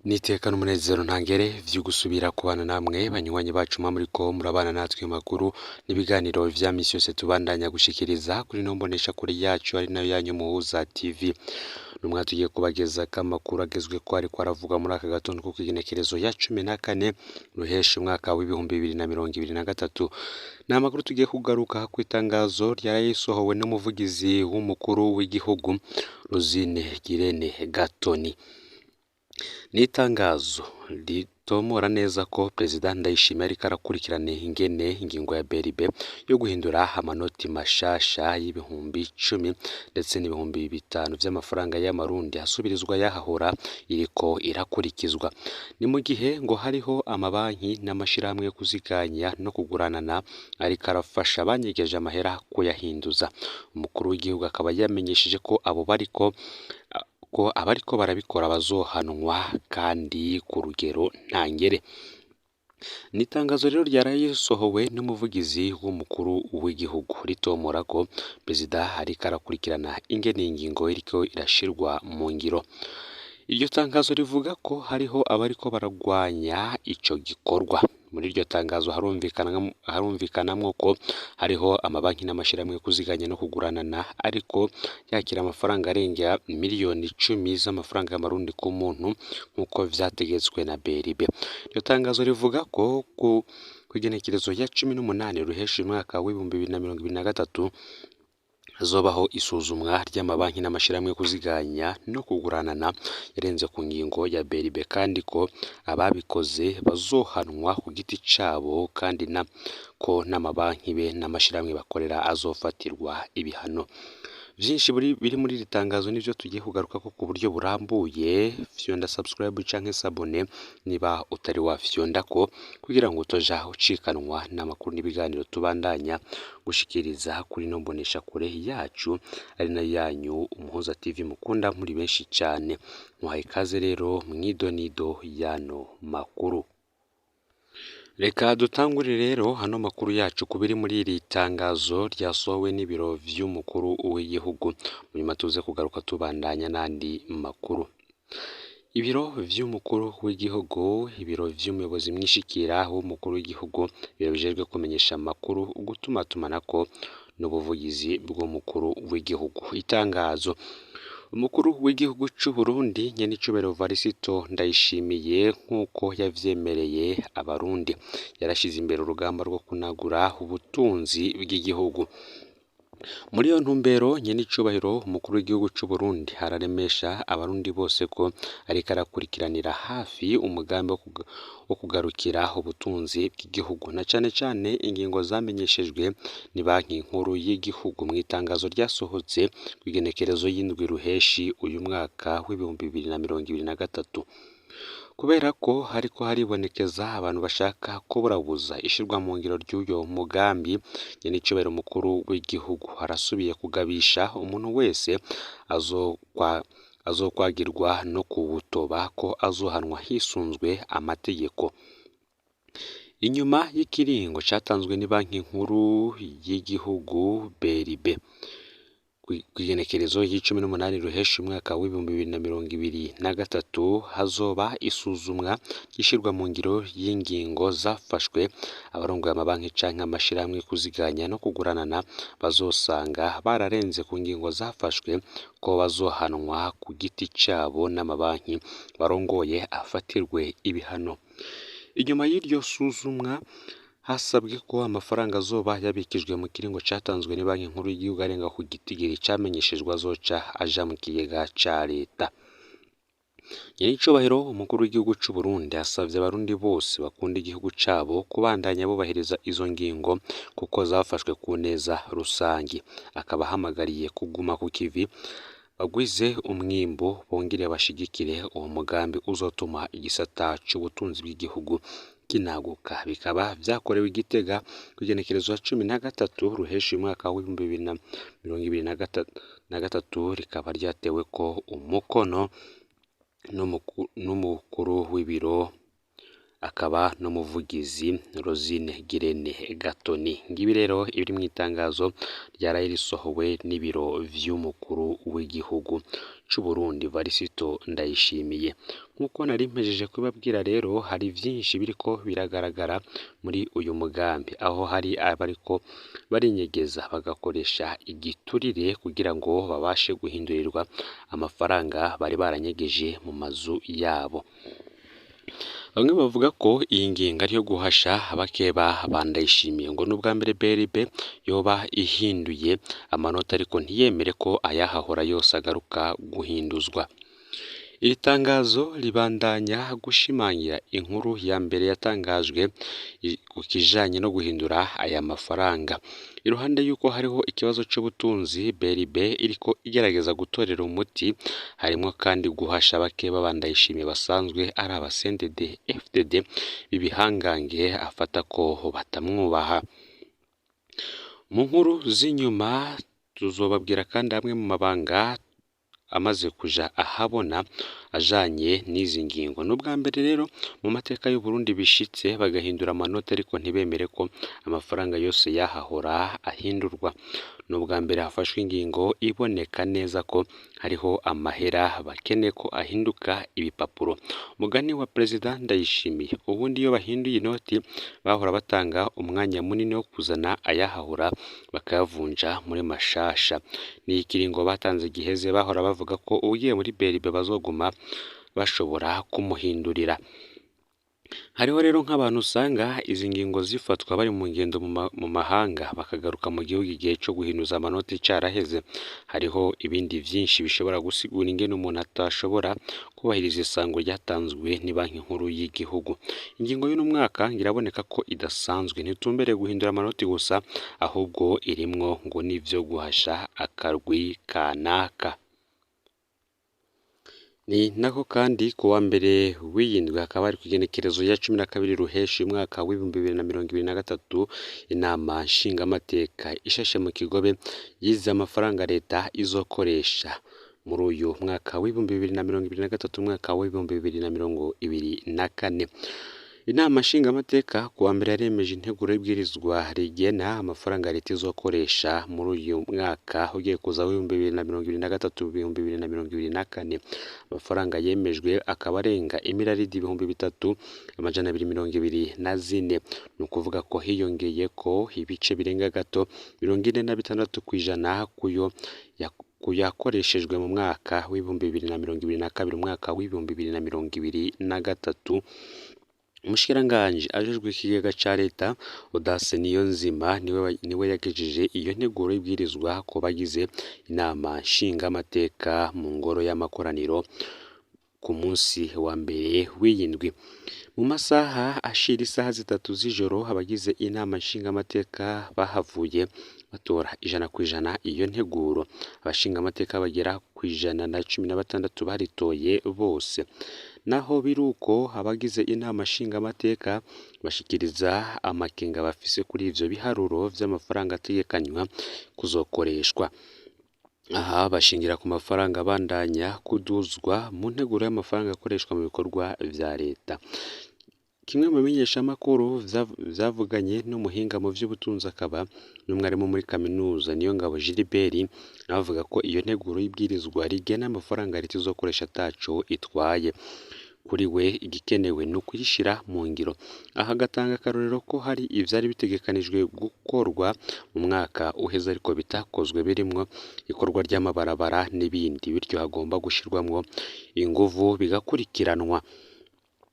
Niteka n'umunezero ntangere vyo gusubira kubana namwe banywanyi bacu muriko murabana natwe makuru n'ibiganiro vya misi yose tubandanya gushikiriza kuri no mbonesha kuri yacu ari nayo yanyu Muhuza TV. Numwe tugiye kubageza kamakuru agezwe ko ariko aravuga muri aka gatondo ko kigenekerezo ya 14 ruhesha umwaka w'ibihumbi 2023. Na makuru tugiye kugaruka ku itangazo ryarayisohowe n'umuvugizi w'umukuru w'igihugu Rosine Girene Gatoni. Nitangazo ritomora neza ko President Ndayishimiye ariko arakurikirana ingene ingingo ya BRB yo guhindura amanoti mashasha y'ibihumbi 10 ndetse n'ibihumbi 5 vy'amafaranga y'amarundi asubirizwa yahahora iriko irakurikizwa. Ni mu gihe ngo hariho amabanki n'amashirahamwe yo kuziganya no kuguranana ariko arafasha abanyegeje amahera kuyahinduza. Umukuru w'igihugu akaba yamenyesheje ko abariko barabikora bazohanwa kandi ku rugero ntangere. Nitangazo rero ryarayisohowe n'umuvugizi w'umukuru w'igihugu ritomora ko Perezida ariko arakurikirana ingene ingingo iriko irashirwa mu ngiro. Iryo tangazo rivuga ko hariho abariko baragwanya ico gikorwa. Muri iryo tangazo harumvikanamwo ko hariho amabanki n'amashirahamwe yo kuziganya no kuguranana ariko yakira amafaranga arenga miliyoni 10 z'amafaranga y'amarundi ku muntu nkuko vyategetswe na BRB. Iryo tangazo rivuga ko ku igenekerezo ya 18 ruhesha umwaka w'ibihumbi 2023 hazobaho isuzumwa ry'amabanki n'amashirahamwe yo kuziganya no kuguranana yarenze ku ngingo ya BRB kandi ko ababikoze bazohanwa ku giti cabo kandi ko n'amabanki be n'amashirahamwe bakorera azofatirwa ibihano. Vyinshi biri muri iri tangazo nivyo tugiye kugaruka ko ku buryo burambuye. Fyonda subscribe canke sabone niba utari wafyonda ko kugira ngo utoja ucikanwa n'amakuru n'ibiganiro tubandanya gushikiriza kuri no mbonesha kure yacu ari na yanyu Umuhuza TV mukunda muri benshi cyane. Muhaye kaze rero mwidonido yano makuru. Reka dutangure rero hano makuru yacu kubiri muri iri tangazo ryasohowe n'ibiro vy'umukuru w'igihugu. Munyuma tuze kugaruka tubandanya nandi makuru. Ibiro vy'umukuru w'igihugu, ibiro vy'umuyobozi mwishikira w'umukuru w'igihugu biro bijejwe kumenyesha amakuru gutumatumanako n'ubuvugizi bw'umukuru w'igihugu. Itangazo: Umukuru w'igihugu c'u Burundi Nyenicubahiro Varisito Ndayishimiye nkuko yavyemereye abarundi yarashize imbere urugamba rwo kunagura ubutunzi bw'igihugu. Muri iyo ntumbero Nyenicubahiro umukuru w'igihugu c'u Burundi hararemesha abarundi bose ko ariko arakurikiranira hafi umugambi wo kugarukira ubutunzi bw'igihugu na cane ingingo zamenyeshejwe ni banki nkuru y'igihugu mu itangazo ryasohotse kwigenekerezo y'indwi ruheshi uyu mwaka w'ibihumbi 2023. Kubera ko hariko haribonekeza abantu bashaka kuburabuza ishirwa mu ngiro ry'uyo mugambi, Nyenicubahiro umukuru w'igihugu arasubiye kugabisha umuntu wese azokwagirwa no kuwutoba ko azohanwa hisunzwe amategeko. Inyuma y'ikiringo catanzwe ni banki nkuru y'igihugu BRB kwigenekerezo y'18 ruhesha umwaka w'ibihumbi 2023 hazoba isuzumwa gishirwa mu ngiro y'ingingo zafashwe. Abarongoye amabanki canke amashirahamwe kuziganya no kuguranana bazosanga bararenze ku ngingo zafashwe ko bazohanwa ku giti cabo n'amabanki barongoye afatirwe ibihano. Inyuma y'iryo suzumwa hasabwe ko amafaranga azoba yabikijwe mu kiringo catanzwe ni banki nkuru y'igihugu arenga ku gitigiri camenyeshejwe azoca aja mu kigega ca leta. Nyenicubahiro umukuru w'igihugu c'u Burundi asavye abarundi bose bakunda igihugu cabo kubandanya bubahiriza izo ngingo kuko zafashwe ku neza rusangi. Akaba ahamagariye kuguma ku kivi bagwize umwimbo bongere bashigikire uwo mugambi uzotuma igisata c'ubutunzi bw'igihugu kinaguka. Bikaba vyakorewe Igitega kugenekerezo 13 ruheshi umwaka w'ibihumbi 2023 rikaba ryatewe ko umukono n'umukuru w'ibiro akaba n'umuvugizi Rosine Girene Gatoni. Ngibi rero ibiri mu itangazo ryaraye risohowe n'ibiro vy'umukuru w'igihugu c'u Burundi Varisito Ndayishimiye. Nk'uko nari mpejeje kubabwira rero, hari vyinshi biriko biragaragara muri uyu mugambi, aho hari abariko barinyegeza bagakoresha igiturire kugira ngo babashe guhindurirwa amafaranga bari baranyegeje mu mazu yabo. Bamwe bavuga ko iyi ngingo ari yo guhasha abakeba ba Ndayishimiye, ngo n'ubwa mbere BRB yoba ihinduye amanota ariko ntiyemere ko ayahahora yose agaruka guhinduzwa. Iri tangazo ribandanya gushimangira inkuru ya mbere yatangajwe ku kijanye no guhindura aya mafaranga. Iruhande yuko hariho ikibazo c'ubutunzi BRB iriko igerageza gutorera umuti, harimwo kandi guhasha abakeba ba Ndayishimiye basanzwe ari aba CNDD FDD b'ibihangange afata ko batamwubaha. Mu nkuru z'inyuma tuzobabwira kandi amwe mu mabanga amaze kuja ahabona ajanye n'izi ngingo. N'ubwa mbere rero mu mateka y'u Burundi bishitse bagahindura amanota ariko ntibemere ko amafaranga yose yahahora ahindurwa. N'ubwa mbere hafashwe ingingo iboneka neza ko hariho amahera bakeneye ko ahinduka ibipapuro. Mugani wa Perezida Ndayishimiye, ubundi iyo bahinduye inoti bahora batanga umwanya munini wo kuzana ayahahura bakayavunja muri mashasha. Ni ikiringo batanze giheze bahora bavuga ko ugiye muri BRB bazoguma bashobora kumuhindurira. Hariho rero nk'abantu usanga izi ngingo zifatwa bari mu ngendo mu mahanga bakagaruka mu gihugu igihe cyo guhinuza amanoti caraheze. Hariho ibindi vyinshi bishobora gusigura ingene umuntu atashobora kubahiriza isango ryatanzwe ni banki nkuru y'igihugu. Ingingo y'uno mwaka iraboneka ko idasanzwe, ntitumbere guhindura amanoti gusa ahubwo irimwo ngo n'ivyo guhasha akarwi kanaka. Ni nako kandi kuwa mbere w'iyindwi hakaba hari kugenekerezo ya 12 ruheshi umwaka w'2023 inama nshingamateka ishashe mu Kigobe yize amafaranga leta izokoresha muri uyu mwaka w'2023 umwaka w'2024. Inama nshingamateka kuwa mbere yaremeje integuro y'ibwirizwa rigena amafaranga leta izokoresha muri uyu mwaka ugiye kuza w'2023-2024. Amafaranga yemejwe akaba arenga imiraridi 3,224. Ni ukuvuga ko hiyongeye ko ibice birenga gato 46% kuyakoreshejwe mu mwaka w'2022 umwaka w'2023. Umushikiranganji ajejwe ikigega ca leta Audace Niyonzima niwe yagejeje iyo nteguro y'ibwirizwa ko bagize inama nshingamateka mu ngoro y'amakoraniro ku munsi wa mbere w'iyindwi. Mu masaha ashira isaha 3 z'ijoro abagize inama nshingamateka bahavuye batora 100% iyo nteguro. Abashingamateka bagera ku 116 baritoye bose. Naho biruko abagize inama nshingamateka bashikiriza amakenga bafise kuri ivyo biharuro vy'amafaranga ategekanywa kuzokoreshwa. Aha bashingira ku mafaranga bandanya kuduzwa mu nteguro y'amafaranga akoreshwa mu bikorwa vya leta. Kimwe mu bimenyeshamakuru vyavuganye n'umuhinga mu vy'ubutunzi akaba n'umwarimu muri kaminuza Niyongabo Gilbert avuga ko iyo nteguro y'ibwirizwa rigena amafaranga leta izokoresha ataco itwaye. Kuri we igikenewe no kuyishira mu ngiro. Aha gatanga akarorero ko hari ivyari bitegekanijwe gukorwa mu mwaka uheze ariko bitakozwe birimwo ikorwa ry'amabarabara n'ibindi, bityo hagomba gushirwamwo inguvu bigakurikiranwa.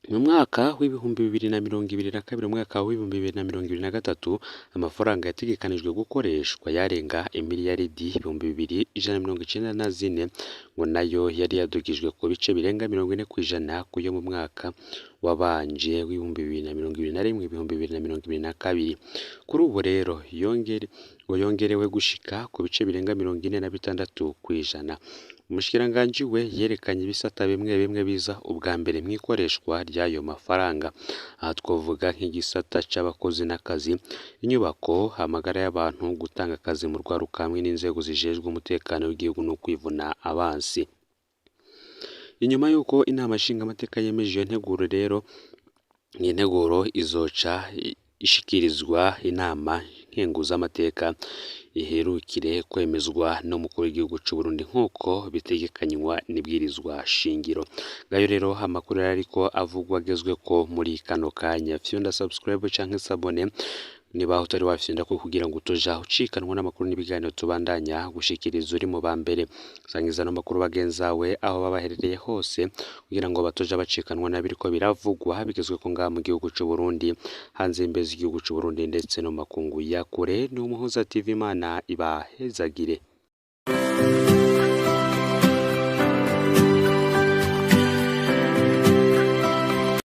Mu mwaka w'2022 umwaka w'2023 amafaranga yategekanijwe gukoreshwa yarenga imiliyaridi 2,194 ngo nayo yari yadugijwe ku bice birenga 40% kuyo mu mwaka wabanje w'2021-2022. Kuri ubu rero yongerewe gushika ku bice birenga 46%. Umushikiranganji we yerekanye ibisata bimwe bimwe biza ubwa mbere mwikoreshwa ry'ayo mafaranga. Aha twavuga nk'igisata c'abakozi n'akazi, inyubako, amagara y'abantu, gutanga akazi mu rwaruka hamwe n'inzego zijejwe umutekano w'igihugu no kwivuna abansi. Inyuma yuko inama nshingamateka yemeje iyo nteguro rero iyi nteguro izoca ishikirizwa inama nkenguzamateka iherukire kwemezwa n'umukuru w'igihugu c'u Burundi nk'uko bitegekanywa n'ibwirizwa shingiro. Ngayo rero amakuru ariko avugwa agezweko muri kano kanya. Fyonda subscribe canke sabone niba utari wafyonda ko kugira ngo utoja ucikanwa n'amakuru n'ibiganiro tubandanya gushikiriza uri mu bambere. Sangiza no makuru bagenzawe aho babaherereye hose kugira ngo batoja bacikanwa nabiriko biravugwa bigezweko ngaha mu gihugu c'u Burundi, hanze imbezi igihugu c'u Burundi ndetse no makungu ya kure. Ni Umuhuza TV, Imana ibahezagire.